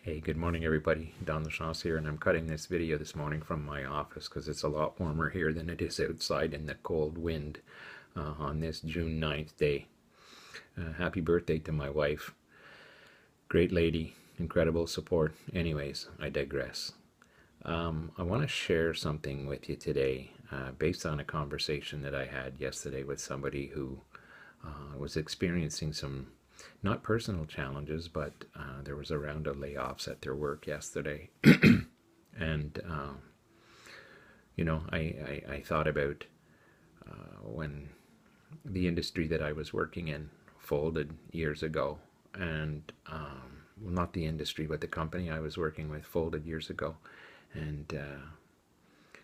Hey, good morning everybody. Don LaChance here, and I'm cutting this video this morning from my office because it's a lot warmer here than it is outside in the cold wind on this June 9th day. Happy birthday to my wife. Great lady, incredible support. Anyways, I digress. I want to share something with you today based on a conversation that I had yesterday with somebody who was experiencing some not personal challenges, but there was a round of layoffs at their work yesterday. And, I thought about when the industry that I was working in folded years ago. And, well, not the industry, but the company I was working with folded years ago. And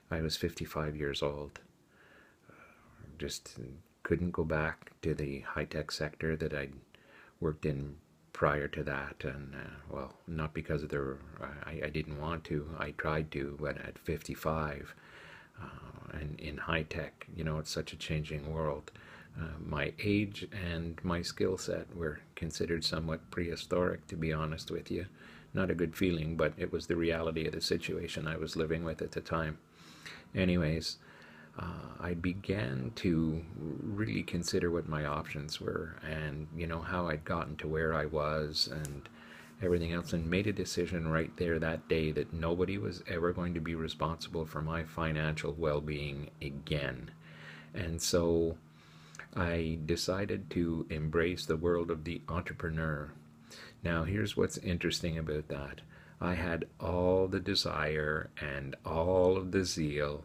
I was 55 years old. Just couldn't go back to the high-tech sector that I'd worked in prior to that. And well, not because of I didn't want to. I tried to, but at 55 and in high tech, it's such a changing world. My age and my skill set were considered somewhat prehistoric, to be honest with you. Not a good feeling, but it was the reality of the situation I was living with at the time. Anyways, I began to really consider what my options were, and how I'd gotten to where I was and everything else, and made a decision right there that day that nobody was ever going to be responsible for my financial well-being again. And so I decided to embrace the world of the entrepreneur. Now, here's what's interesting about that. I had all the desire and all of the zeal,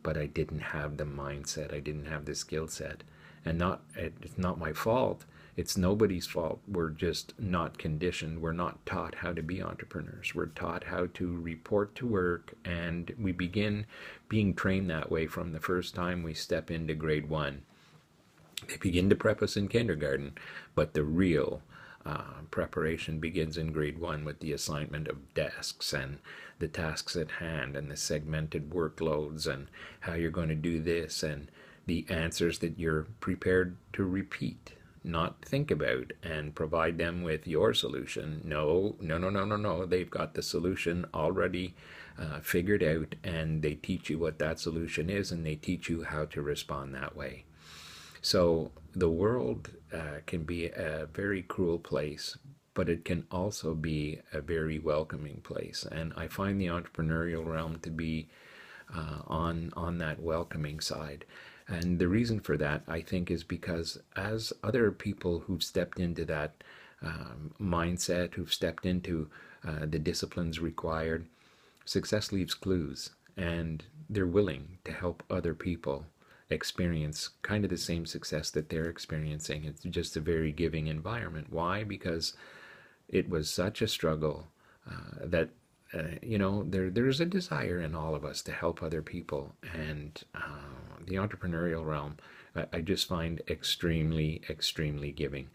but I didn't have the mindset. I didn't have the skill set. And it's not my fault. It's nobody's fault. We're just not conditioned. We're not taught how to be entrepreneurs. We're taught how to report to work, and we begin being trained that way from the first time we step into grade 1. They begin to prep us in kindergarten, but the real preparation begins in grade 1 with the assignment of desks and the tasks at hand and the segmented workloads and how you're going to do this and the answers that you're prepared to repeat, not think about, and provide them with your solution. No, no, no, no, no, no. They've got the solution already figured out, and they teach you what that solution is, and they teach you how to respond that way. So the world can be a very cruel place, but it can also be a very welcoming place. And I find the entrepreneurial realm to be on that welcoming side. And the reason for that, I think, is because as other people who've stepped into that mindset, who've stepped into the disciplines required, success leaves clues, and they're willing to help other people experience kind of the same success that they're experiencing. It's just a very giving environment. Why? Because it was such a struggle that there's a desire in all of us to help other people, and the entrepreneurial realm I just find extremely, extremely giving.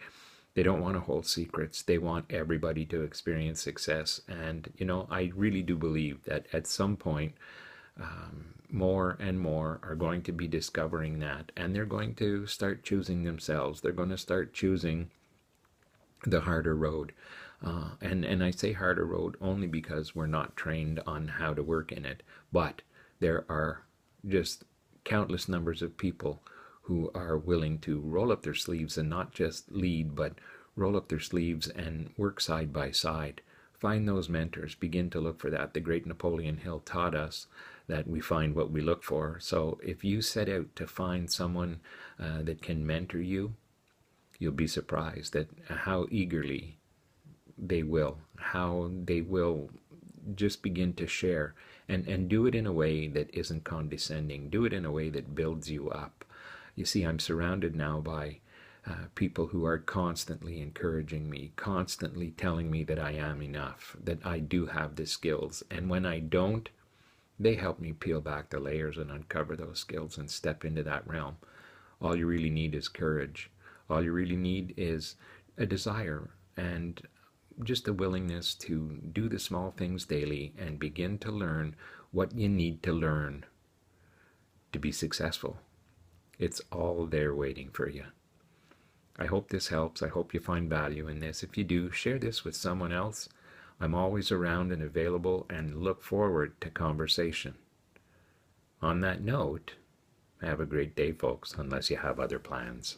They don't want to hold secrets. They want everybody to experience success. And I really do believe that at some point more and more are going to be discovering that, and they're going to start choosing themselves. They're going to start choosing the harder road. And I say harder road only because we're not trained on how to work in it. But there are just countless numbers of people who are willing to roll up their sleeves and not just lead, but roll up their sleeves and work side by side. Find those mentors. Begin to look for that. The great Napoleon Hill taught us that we find what we look for. So if you set out to find someone that can mentor you, you'll be surprised at how eagerly how they will just begin to share, and do it in a way that isn't condescending. Do it in a way that builds you up. You see, I'm surrounded now by people who are constantly encouraging me, constantly telling me that I am enough, that I do have the skills. And when I don't, they help me peel back the layers and uncover those skills and step into that realm. All you really need is courage. All you really need is a desire and just a willingness to do the small things daily and begin to learn what you need to learn to be successful. It's all there waiting for you. I hope this helps. I hope you find value in this. If you do, share this with someone else. I'm always around and available and look forward to conversation. On that note, have a great day, folks, unless you have other plans.